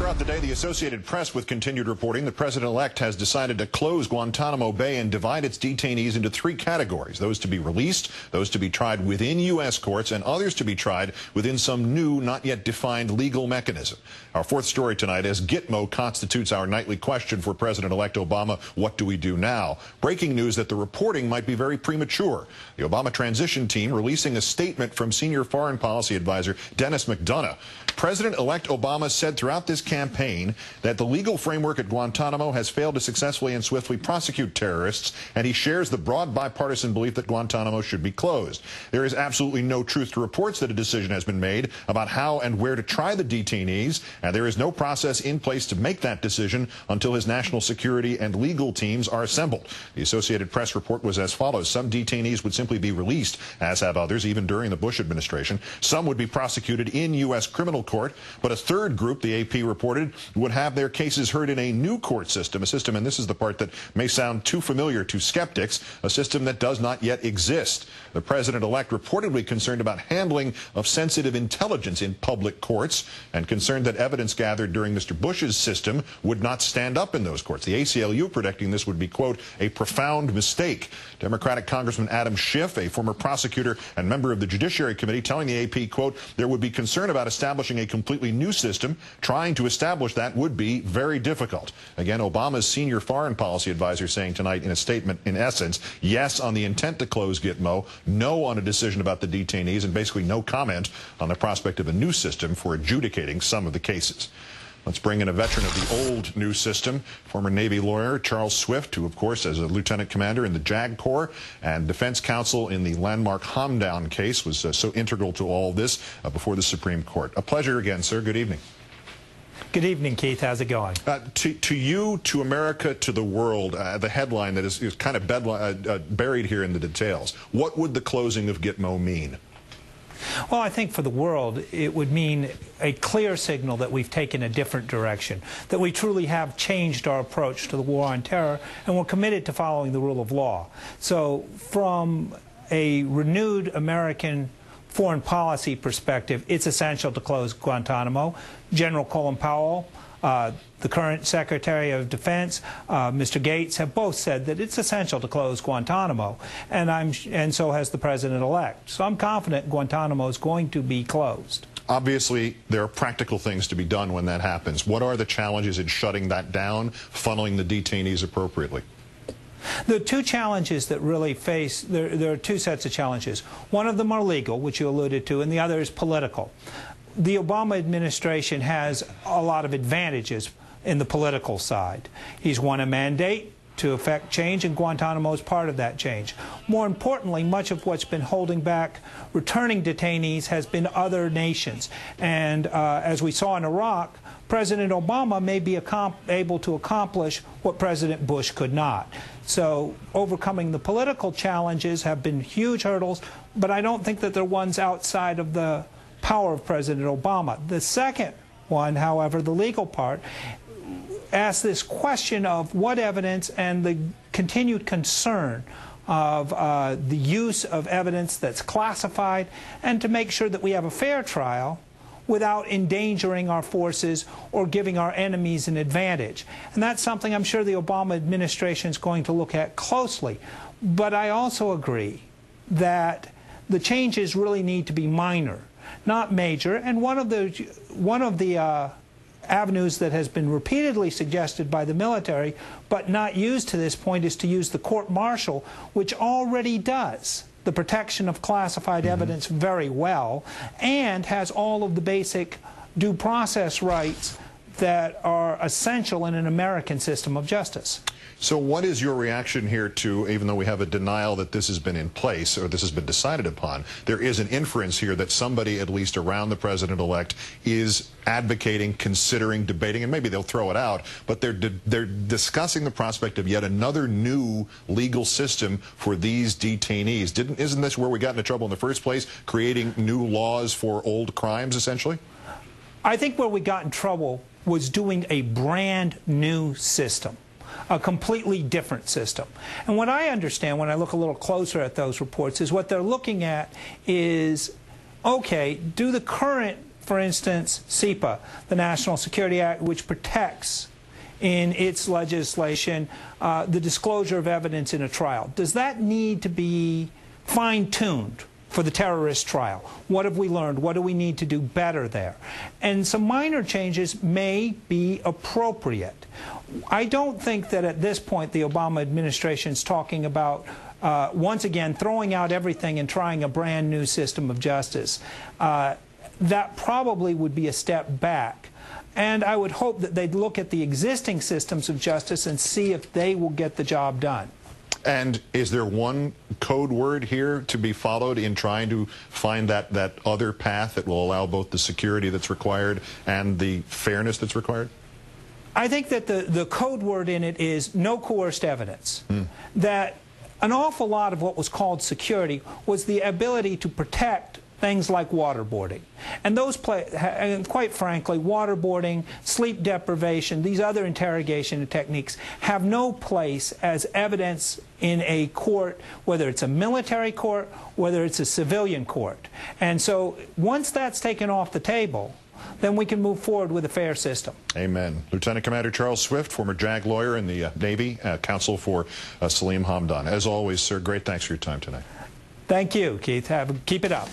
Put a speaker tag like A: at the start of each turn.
A: Throughout the day, the Associated Press with continued reporting the president-elect has decided to close Guantanamo Bay and divide its detainees into three categories: those to be released, those to be tried within U.S. courts, and others to be tried within some new, not yet defined legal mechanism. Our fourth story tonight, as Gitmo constitutes our nightly question for President-elect Obama, what do we do now? Breaking news that the reporting might be very premature. The Obama transition team releasing a statement from senior foreign policy advisor Dennis McDonough. President-elect Obama said throughout this campaign that the legal framework at Guantanamo has failed to successfully and swiftly prosecute terrorists, and he shares the broad bipartisan belief that Guantanamo should be closed. There is absolutely no truth to reports that a decision has been made about how and where to try the detainees, and there is no process in place to make that decision until his national security and legal teams are assembled. The Associated Press report was as follows. Some detainees would simply be released, as have others, even during the Bush administration. Some would be prosecuted in U.S. criminal court, but a third group, the AP reported, would have their cases heard in a new court system, and this is the part that may sound too familiar to skeptics, a system that does not yet exist. The president-elect reportedly concerned about handling of sensitive intelligence in public courts and concerned that evidence gathered during Mr. Bush's system would not stand up in those courts. The ACLU predicting this would be, quote, a profound mistake. Democratic Congressman Adam Schiff, a former prosecutor and member of the Judiciary Committee, telling the AP, quote, there would be concern about establishing a completely new system. Trying to establish that would be very difficult. Again, Obama's senior foreign policy advisor saying tonight in a statement, in essence, yes on the intent to close Gitmo, no on a decision about the detainees, and basically no comment on the prospect of a new system for adjudicating some of the cases. Let's bring in a veteran of the old new system, former Navy lawyer Charles Swift, who, of course, as a lieutenant commander in the JAG Corps and defense counsel in the landmark Hamdown case, was so integral to all this before the Supreme Court. A pleasure again, sir. Good evening.
B: Good evening, Keith. How's it going?
A: To you, to America, to the world, the headline that is kind of buried here in the details. What would the closing of Gitmo mean?
B: Well, I think for the world, it would mean a clear signal that we've taken a different direction, that we truly have changed our approach to the war on terror, and we're committed to following the rule of law. So from a renewed American foreign policy perspective, it's essential to close Guantanamo. General Colin Powell, the current Secretary of Defense, Mr. Gates, have both said that it's essential to close Guantanamo, and so has the President-elect. So I'm confident Guantanamo is going to be closed.
A: Obviously, there are practical things to be done when that happens. What are the challenges in shutting that down, funneling the detainees appropriately?
B: The two challenges that really face, there are two sets of challenges. One of them are legal, which you alluded to, and the other is political. The Obama administration has a lot of advantages in the political side. He's won a mandate to effect change, and Guantanamo is part of that change. More importantly, much of what's been holding back returning detainees has been other nations. And as we saw in Iraq, President Obama may be able to accomplish what President Bush could not. So overcoming the political challenges have been huge hurdles, but I don't think that they're ones outside of the power of President Obama. The second one, however, the legal part, asks this question of what evidence and the continued concern of the use of evidence that's classified, and to make sure that we have a fair trial without endangering our forces or giving our enemies an advantage. And that's something I'm sure the Obama administration is going to look at closely. But I also agree that the changes really need to be minor, not major. And one of the avenues that has been repeatedly suggested by the military but not used to this point is to use the court-martial, which already does the protection of classified evidence very well and has all of the basic due process rights that are essential in an American system of justice.
A: So what is your reaction here to, even though we have a denial that this has been in place or this has been decided upon, there is an inference here that somebody, at least around the president-elect, is advocating, considering, debating, and maybe they'll throw it out, but they're discussing the prospect of yet another new legal system for these detainees. Isn't this where we got into trouble in the first place, creating new laws for old crimes, essentially?
B: I think where we got in trouble was doing a brand new system, a completely different system. And what I understand when I look a little closer at those reports is what they're looking at is, okay, do the current for instance, CIPA, the National Security Act, which protects in its legislation the disclosure of evidence in a trial. Does that need to be fine-tuned for the terrorist trial? What have we learned? What do we need to do better there? And some minor changes may be appropriate. I don't think that at this point the Obama administration is talking about once again throwing out everything and trying a brand new system of justice. That probably would be a step back. And I would hope that they'd look at the existing systems of justice and see if they will get the job done.
A: And is there one code word here to be followed in trying to find that other path that will allow both the security that's required and the fairness that's required?
B: I think that the code word in it is no coerced evidence. That an awful lot of what was called security was the ability to protect things like waterboarding. And those and quite frankly, waterboarding, sleep deprivation, these other interrogation techniques have no place as evidence in a court, whether it's a military court, whether it's a civilian court. And so once that's taken off the table, then we can move forward with a fair system.
A: Amen. Lieutenant Commander Charles Swift, former JAG lawyer in the Navy, counsel for Salim Hamdan. As always, sir, great thanks for your time tonight.
B: Thank you, Keith. Keep it up.